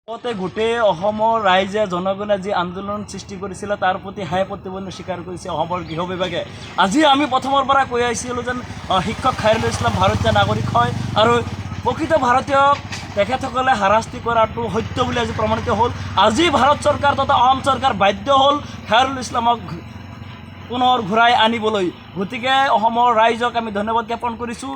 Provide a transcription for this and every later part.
গোটেই ৰাইজে জনগণে যি আন্দোলন সৃষ্টি কৰিছিল তাৰ প্ৰতি হাই প্ৰতিবন্ধ স্বীকাৰ কৰিছে গৃহ বিভাগে। আজি আমি প্ৰথমৰ পৰা কৈ আহিছিলোঁ যেন শিক্ষক খাইৰুল ইছলাম ভাৰতীয় নাগৰিক হয় আৰু প্ৰকৃত ভাৰতীয়ক তেখেতসকলে হাৰাশাস্তি কৰাটো সত্য বুলি আজি প্ৰমাণিত হ'ল। আজি ভাৰত চৰকাৰ তথা অসম চৰকাৰ বাধ্য হ'ল খাইৰুল ইছলামক পুনৰ ঘূৰাই আনিবলৈ। গতিকে অসমৰ ৰাইজক আমি ধন্যবাদ জ্ঞাপন কৰিছোঁ।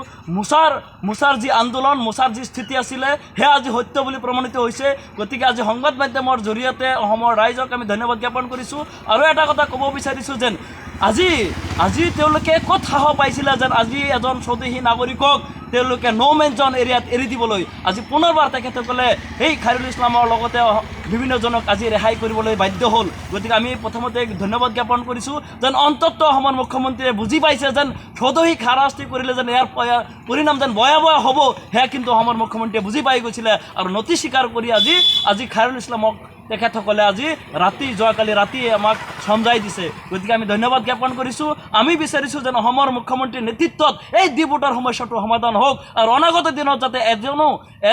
মোচাৰ যি আন্দোলন, মোচাৰ যি স্থিতি আছিলে সেয়া আজি সত্য বুলি প্ৰমাণিত হৈছে। গতিকে আজি সংবাদ মাধ্যমৰ জৰিয়তে অসমৰ ৰাইজক আমি ধন্যবাদ জ্ঞাপন কৰিছোঁ। আৰু এটা কথা ক'ব বিচাৰিছোঁ যেন আজি তেওঁলোকে ক'ত সাহস পাইছিলে যেন আজি এজন স্বদেশী নাগৰিকক তেওঁলোকে মেন জন এৰিয়াত এৰি দিবলৈ। আজি পুনৰবাৰ তেখেতসকলে সেই খাইৰুল ইছলামৰ লগতে বিভিন্নজনক আজি ৰেহাই কৰিবলৈ বাধ্য হ'ল। গতিকে আমি প্ৰথমতে ধন্যবাদ জ্ঞাপন কৰিছোঁ যেন অন্ততঃ অসমৰ মুখ্যমন্ত্ৰীয়ে বুজি পাইছে যেন স্বদেশীক হাৰাশাস্তি কৰিলে যেন ইয়াৰ পৰিণাম যেন ভয়াৱহ হ'ব, সেয়া কিন্তু অসমৰ মুখ্যমন্ত্ৰীয়ে বুজি পাই গৈছিলে আৰু নতি স্বীকাৰ কৰি আজি খাইৰুল ইছলামক তেখেতসকলে আজি যোৱাকালি ৰাতি আমাক সমজাই দিছে। গতিকে আমি ধন্যবাদ জ্ঞাপন কৰিছোঁ। আমি বিচাৰিছোঁ যেন অসমৰ মুখ্যমন্ত্ৰীৰ নেতৃত্বত এই ডিপুটাৰ সমস্যাটো সমাধান হওক আৰু অনাগত দিনত যাতে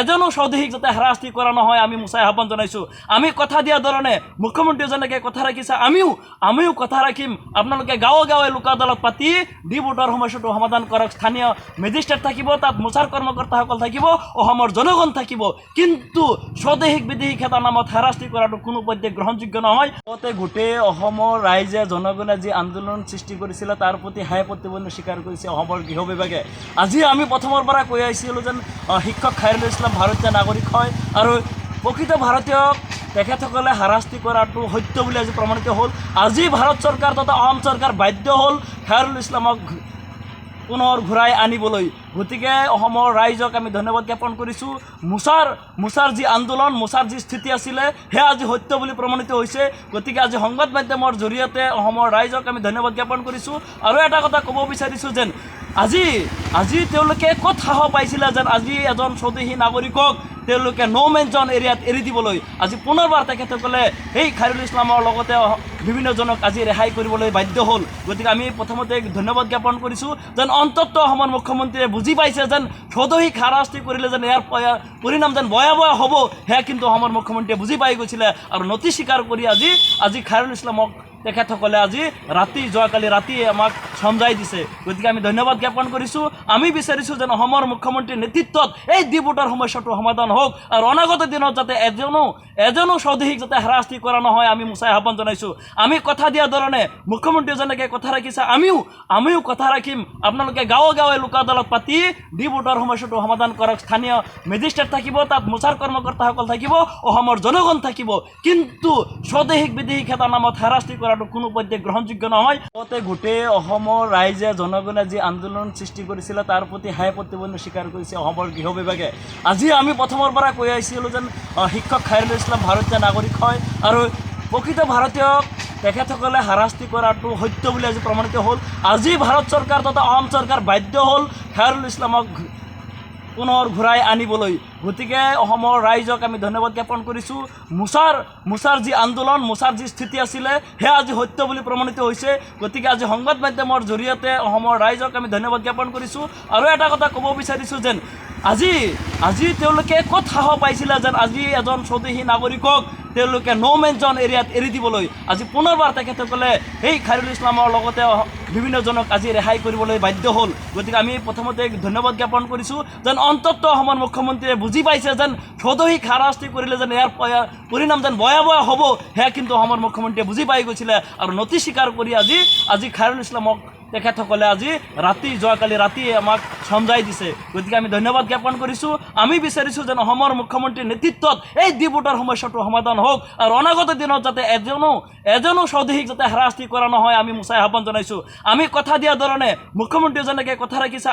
এজনো স্বদেশীক যাতে হাৰাশাস্তি কৰা নহয় আমি মোচাই আহ্বান জনাইছোঁ। আমি কথা দিয়া ধৰণে মুখ্যমন্ত্ৰীয়ে যেনেকৈ কথা ৰাখিছে আমিও কথা ৰাখিম। আপোনালোকে গাঁৱে লোক আদালত পাতি ডিপুটাৰ সমস্যাটো সমাধান কৰক। স্থানীয় মেজিষ্ট্ৰেট থাকিব, তাত মোচাৰ কৰ্মকৰ্তাসকল থাকিব, অসমৰ জনগণ থাকিব, কিন্তু স্বদেশীক বিদেশীক এটা নামত হাৰাশাস্তি কৰাটো কোনো পধ্যে গ্ৰহণযোগ্য নহয়। গোটেই অসমৰ ৰাইজে জনগণে যি আন্দোলন সৃষ্টি কৰিছিল তাৰ প্ৰতি হাই প্ৰতিবন্ধ স্বীকাৰ কৰিছে গৃহ বিভাগে। আজি আমি প্ৰথমৰ পৰা কৈ আহিছিলোঁ যেন শিক্ষক খাইৰুল ইছলাম ভাৰতীয় নাগৰিক হয় আৰু প্ৰকৃত ভাৰতীয়ক তেখেতসকলে হাৰাশাস্তি কৰাটো সত্য বুলি আজি প্ৰমাণিত হ'ল। আজি ভাৰত চৰকাৰ তথা অসম চৰকাৰ বাধ্য হ'ল খাইৰুল ইছলামক পুনৰ ঘূৰাই আনিবলৈ। গতিকে অসমৰ ৰাইজক আমি ধন্যবাদ জ্ঞাপন কৰিছোঁ। মোচাৰ যি আন্দোলন, মোচাৰ যি স্থিতি আছিলে সেয়া আজি সত্য বুলি প্ৰমাণিত হৈছে। গতিকে আজি সংবাদ মাধ্যমৰ জৰিয়তে অসমৰ ৰাইজক আমি ধন্যবাদ জ্ঞাপন কৰিছোঁ। আৰু এটা কথা ক'ব বিচাৰিছোঁ যেন আজি তেওঁলোকে ক'ত সাহস পাইছিলে যেন আজি এজন স্বদেশী নাগৰিকক তেওঁলোকে মেন জন এৰিয়াত এৰি দিবলৈ। আজি পুনৰবাৰ তেখেতসকলে সেই খাইৰুল ইছলামৰ লগতে বিভিন্নজনক আজি ৰেহাই কৰিবলৈ বাধ্য হ'ল। গতিকে আমি প্ৰথমতে ধন্যবাদ জ্ঞাপন কৰিছোঁ যেন অন্ততঃ অসমৰ মুখ্যমন্ত্ৰীয়ে বুজি পাইছে যেন স্বদেশীক হাৰাশাস্তি কৰিলে যেন ইয়াৰ পৰিণাম যেন ভয়াৱহ হ'ব, সেয়া কিন্তু অসমৰ মুখ্যমন্ত্ৰীয়ে বুজি পাই গৈছিলে আৰু নতি স্বীকাৰ কৰি আজি খাইৰুল ইছলামক তেখেতসকলে যোৱাকালি ৰাতি আমাক সমজাই দিছে। গতিকে আমি ধন্যবাদ জ্ঞাপন কৰিছোঁ। আমি বিচাৰিছোঁ যেন অসমৰ মুখ্যমন্ত্ৰীৰ নেতৃত্বত এই ডিপুটাৰ সমস্যাটো সমাধান হওক আৰু অনাগত দিনত যাতে এজনো স্বদেশীক যাতে হাৰাশাস্তি কৰা নহয় আমি মোচাই আহ্বান জনাইছোঁ। আমি কথা দিয়া ধৰণে মুখ্যমন্ত্ৰীয়ে যেনেকৈ কথা ৰাখিছে আমিও কথা ৰাখিম। আপোনালোকে গাঁৱে লোক আদালত পাতি ডিপুটাৰ সমস্যাটো সমাধান কৰক। স্থানীয় মেজিষ্ট্ৰেট থাকিব, তাত মোচাৰ কৰ্মকৰ্তাসকল থাকিব, অসমৰ জনগণ থাকিব, কিন্তু স্বদেশীক বিদেশীক এটা নামত হাৰাশাস্তি কৰাটো কোনো পধ্যে গ্ৰহণযোগ্য নহয়। গোটেই অসমৰ ৰাইজে জনগণে যি আন্দোলন সৃষ্টি কৰিছিল তাৰ প্ৰতি হাই প্ৰতিবন্ধ স্বীকাৰ কৰিছে গৃহ বিভাগে। আজি আমি প্ৰথমৰ পৰা কৈ আহিছিলোঁ যেন শিক্ষক খাইৰুল ইছলাম ভাৰতীয় নাগৰিক হয় আৰু প্ৰকৃত ভাৰতীয়ক তেখেতসকলে হাৰাশাস্তি কৰাটো সত্য বুলি আজি প্ৰমাণিত হ'ল। আজি ভাৰত চৰকাৰ তথা অসম চৰকাৰ বাধ্য হ'ল খাইৰুল ইছলামক পুনৰ ঘূৰাই আনিবলৈ। গতিকে অসমৰ ৰাইজক আমি ধন্যবাদ জ্ঞাপন কৰিছোঁ। মোচাৰ যি আন্দোলন, মোচাৰ যি স্থিতি আছিলে সেয়া আজি সত্য বুলি প্ৰমাণিত হৈছে। গতিকে আজি সংবাদ মাধ্যমৰ জৰিয়তে অসমৰ ৰাইজক আমি ধন্যবাদ জ্ঞাপন কৰিছোঁ। আৰু এটা কথা ক'ব বিচাৰিছোঁ যেন আজি তেওঁলোকে ক'ত সাহস পাইছিলে যেন আজি এজন স্বদেশী নাগৰিকক তেওঁলোকে মেন জন এৰিয়াত এৰি দিবলৈ। আজি পুনৰবাৰ তেখেতসকলে সেই খাইৰুল ইছলামৰ লগতে বিভিন্নজনক আজি ৰেহাই কৰিবলৈ বাধ্য হ'ল। গতিকে আমি প্ৰথমতে ধন্যবাদ জ্ঞাপন কৰিছোঁ যেন অন্ততঃ অসমৰ মুখ্যমন্ত্ৰীয়ে বুজি পাইছে যেন স্বদেশীক হাৰাশাস্তি কৰিলে যেন ইয়াৰ পৰিণাম যেন ভয়াৱহ হ'ব, সেয়া কিন্তু অসমৰ মুখ্যমন্ত্ৰীয়ে বুজি পাই গৈছিলে আৰু নতি স্বীকাৰ কৰি আজি খাইৰুল ইছলামক তেখেতসকলে যোৱাকালি ৰাতি আমাক সমজাই দিছে। গতিকে আমি ধন্যবাদ জ্ঞাপন কৰিছোঁ। আমি বিচাৰিছোঁ যেন অসমৰ মুখ্যমন্ত্ৰীৰ নেতৃত্বত এই ডিপুটাৰ সমস্যাটো সমাধান হওক আৰু অনাগত দিনত যাতে এজনো স্বদেশীক যাতে হাৰাশাস্তি কৰা নহয় আমি মোচাই আহ্বান জনাইছোঁ। আমি কথা দিয়া ধৰণে মুখ্যমন্ত্ৰীয়ে যেনেকৈ কথা ৰাখিছে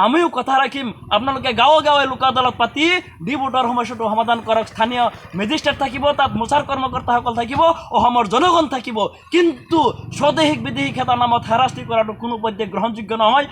আমিও কথা ৰাখিম। আপোনালোকে গাঁৱে লোক আদালত পাতি ডিপুটাৰ সমস্যাটো সমাধান কৰক। স্থানীয় মেজিষ্ট্ৰেট থাকিব, তাত মোচাৰ কৰ্মকৰ্তাসকল থাকিব, অসমৰ জনগণ থাকিব, কিন্তু স্বদেশীক বিদেশীক এটা নামত হাৰাশাস্তি কৰাটো কোনো পধ্যে গ্ৰহণযোগ্য নহয়।